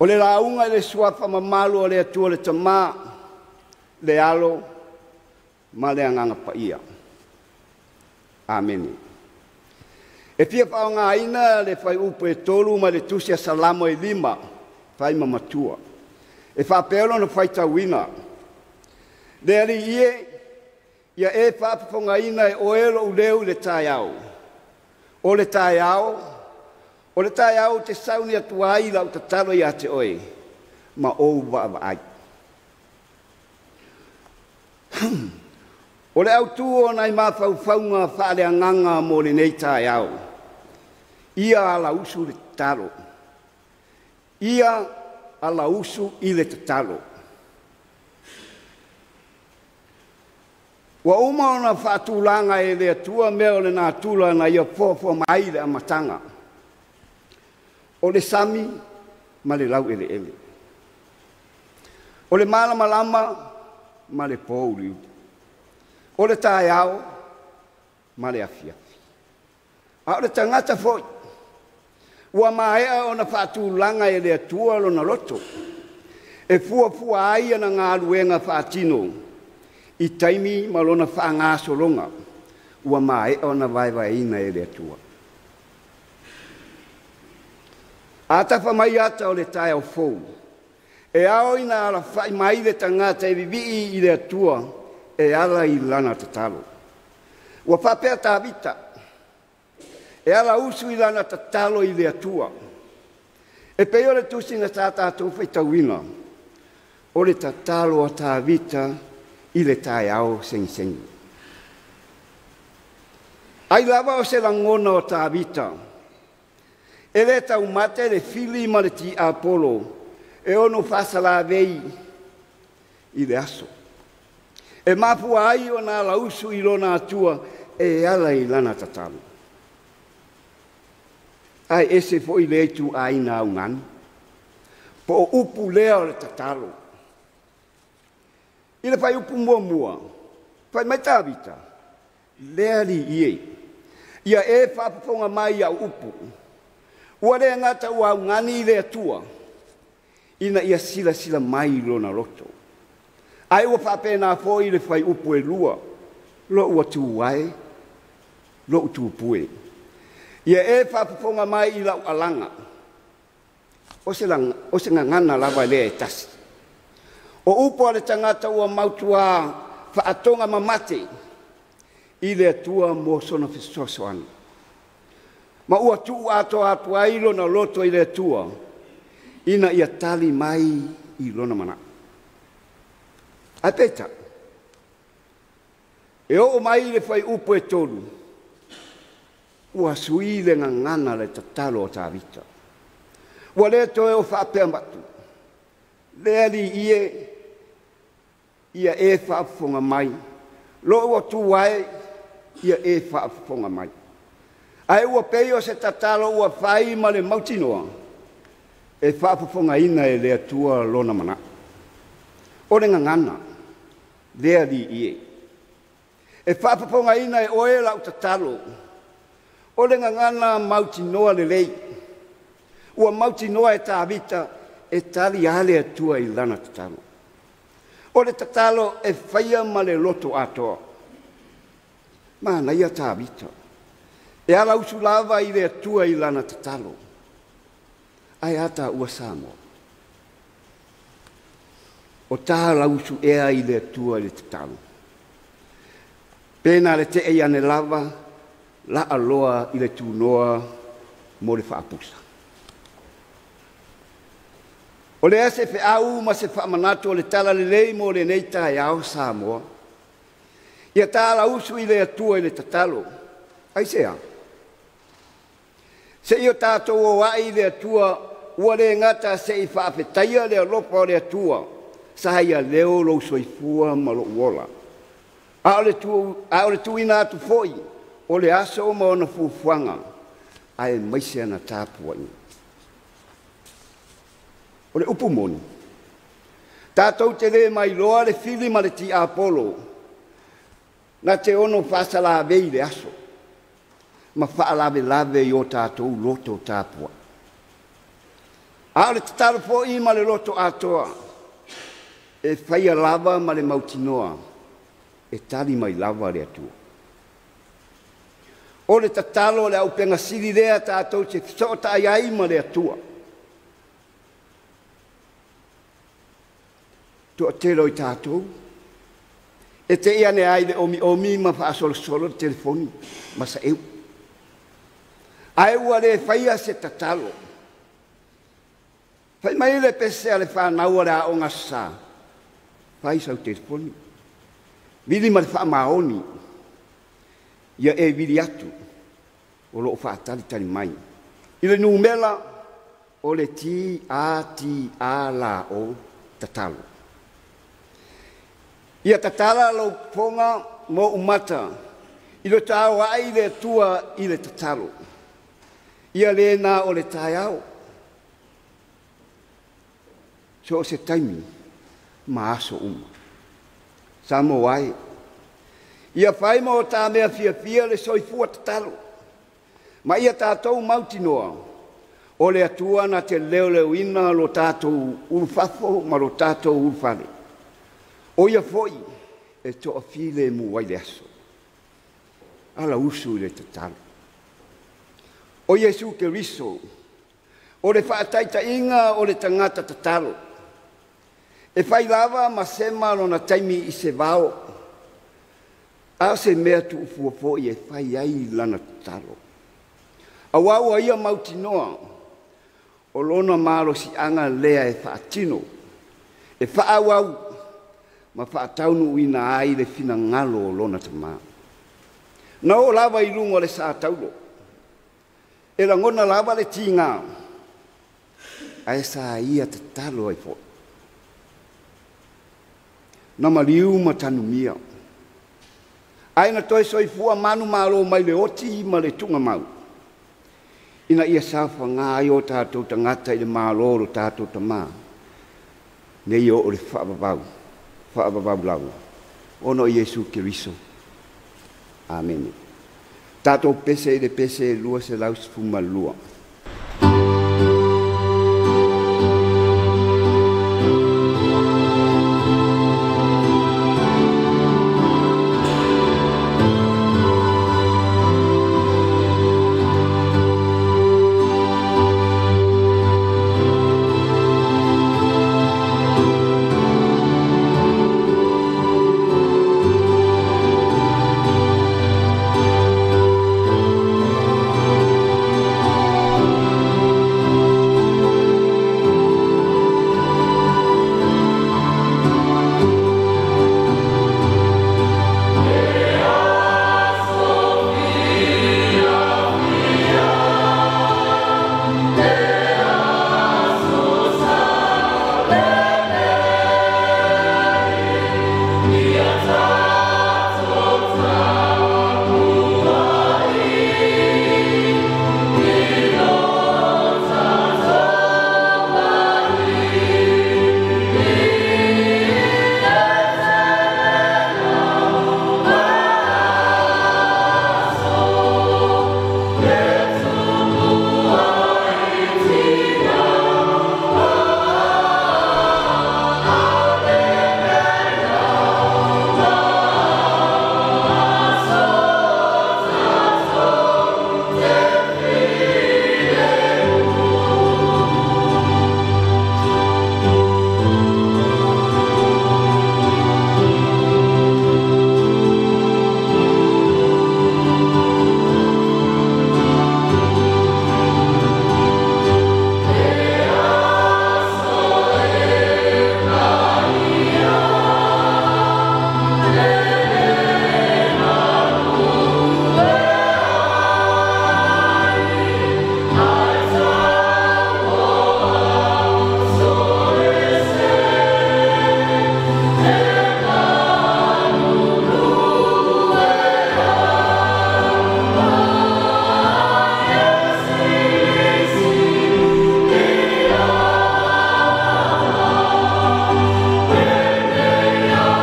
le launga le suafa mamalu o le atua le tamā, le alo, ma le anganga paia. Amen. E pia whaongaina le whai upo e tolu ma le tusia salamo e lima, whai mamatua. E whapelo na whai tawina. Le ali ie, ia e whapapongaina e oelo uleu le tai au. O le tai au te sauni atuai lau tatalo ia te oe, ma ou wa ai. O le au tuo nai mawhauwhaunga whaale anganga mo le nei tai au. Ia ala usu le tatalo. Ia ala usu i le tatalo. Wa uma ona whaatulanga e le atua mea o le nā tula na ia pōpō mai le amatanga. O le sami ma le lau ele ele. O le malama lama ma le pōuri. O le tai au ma le afiafi. A o le tangata foi. Ua maea o na whaatulanga e le atua lo na loto. E fua aia na ngā luenga whaatino. I taimi malona whaanga solonga. Ua maea o na vaivaina e le atua. A tafa mai ata o le tai au fou. E ao ina ala whai mai le tangata e vivi i le atua e ala i lana tatalo. Ua whapea tāwita. E ala usu i lana tatalo i le atua. E peo le tusi na tātātou whaitawina. O le tatalo a tāwita i le tai au sengi. Ai lava o se langona o tāwita. E le tau mate le fili ma le ti Apolo. E ono whasala vei i le aso. E mapua ai o nā lausu i lona atua e ala i lana tatalo. Ai ese fo i le tu ai nā ungan. Po upu lea o le tatalo. I le whai upu mua. Whai mai tāwita. Lea li iei. Ia e whapaponga mai au upu. Ua le ngata ua ngani le atua. Ina ia sila mai lona roto. Ai ua whapena fo i le whai upu e lua. Lo ua tuwae. Lo utupue. Ia e whapaponga mai i lau alanga. O se ngana lava lea e tasi. O upo le tangata ua mautua whaatonga mamate. I le atua mo sona fisosoana. Ma ua tuu ato ai lona loto i le atua. Ina ia tali mai i lona mana. Ai peta. E o mai le whai upo e tolu. Ua sui le ngangana le tatalo o tāwita. Ua le toe o whaapea matu. Le ali ia e whaafonga mai. Lo ua tuwae ia e whaafonga mai. Ai ua peo se tatalo ua whai ma le mautinoa. E whaafonga ina e le atua lona mana. O le ngangana. Le ali ie. E whaafonga ina e oe lau tatalo. O le ngangana mautinoa le lei. Ua mautinoa e tāwita e tali ale atua i lana tatalo. O le tatalo e whaia ma le loto atoa. Mana ia tāwita. E ala usu lava i le atua i lana tatalo. Ai ata ua Samoa. O tā lausu ea i le atua i le tatalo. Pena le te e ane lava, la aloa i le tūnoa mo le whaapusa. O le ase fe au ma se whaamanato o le tala le lei mo le neita e au Samoa. Ia tā lausu i le atua i le tatalo. Ai sea. Se io tātou o ai le atua, ua le ngata se i whaapetaia le alopa o le atua, sa ia leo lo soifua ma lo uola. A o le tuina atu foi, o le aso ma ona fufuanga, a e maise ana tāpua i. O le upumoni. Tātou te le mai loa le fili ma le ti Apolo, na te ono whasala vei le aso. Ma whaalave lave i o tātou loto tāpua. A le tatalo po I ma le loto Atua. E whaia lava ma le mautinoa. E tali mai lava le atua. O le tatalo le au penga siri rea tātou te fitota ai ai ma le atua. Tua te roi tātou. E te ia ne ai le omi ma wha solo telefoni. Masa eu. Ai ua le whaia se tatalo. Whai mai le pese a le whanau le a onga sa. Whai sau telefoni. Vili ma le wha maoni. Ia e vili atu. O lo wha tali mai. I le numela o le ti a la o tatalo. Ia tatala lo ponga mo umata. I lo tau ai le tua I le tatalo. Ia le na o le taiao. So se taimi ma aso uma. Samoa ai. Ia whai mo tā mea fia le soifua tatalo. Ma ia tātou mautinoa. O le atua na te leo ina lo tātou urufafo ma lo tātou urufale. O ia foi e toa file mu wai le aso. Ala usu le tatalo. O Yesu ke riso. O le whaataita inga o le tangata tatalo. E whai lava ma sema lona taimi I se vao. A se mea tu ufuapo I e whai ai lana tatalo. A waua ia mautinoa. O lona maro si anga lea e whaatino. E whaawau. Ma whaataunu ina ai le fina ngalo o lona tama. Na o lava I lungo le sa taulo. E la ngona lava le tinga. Ai sa ia te talo ai fo. Na mariu matanu mia. Ai na toi soifua manu malo mai le oti ma le tunga mau. Ina ia safa ngā ai o tātou tangata I le malo o tātou tama. Nei o le whaababau. Whaababau lau. Ono Yesu Kiriso. Amen. Tātou pese I le pese lua se lau sifuma lua.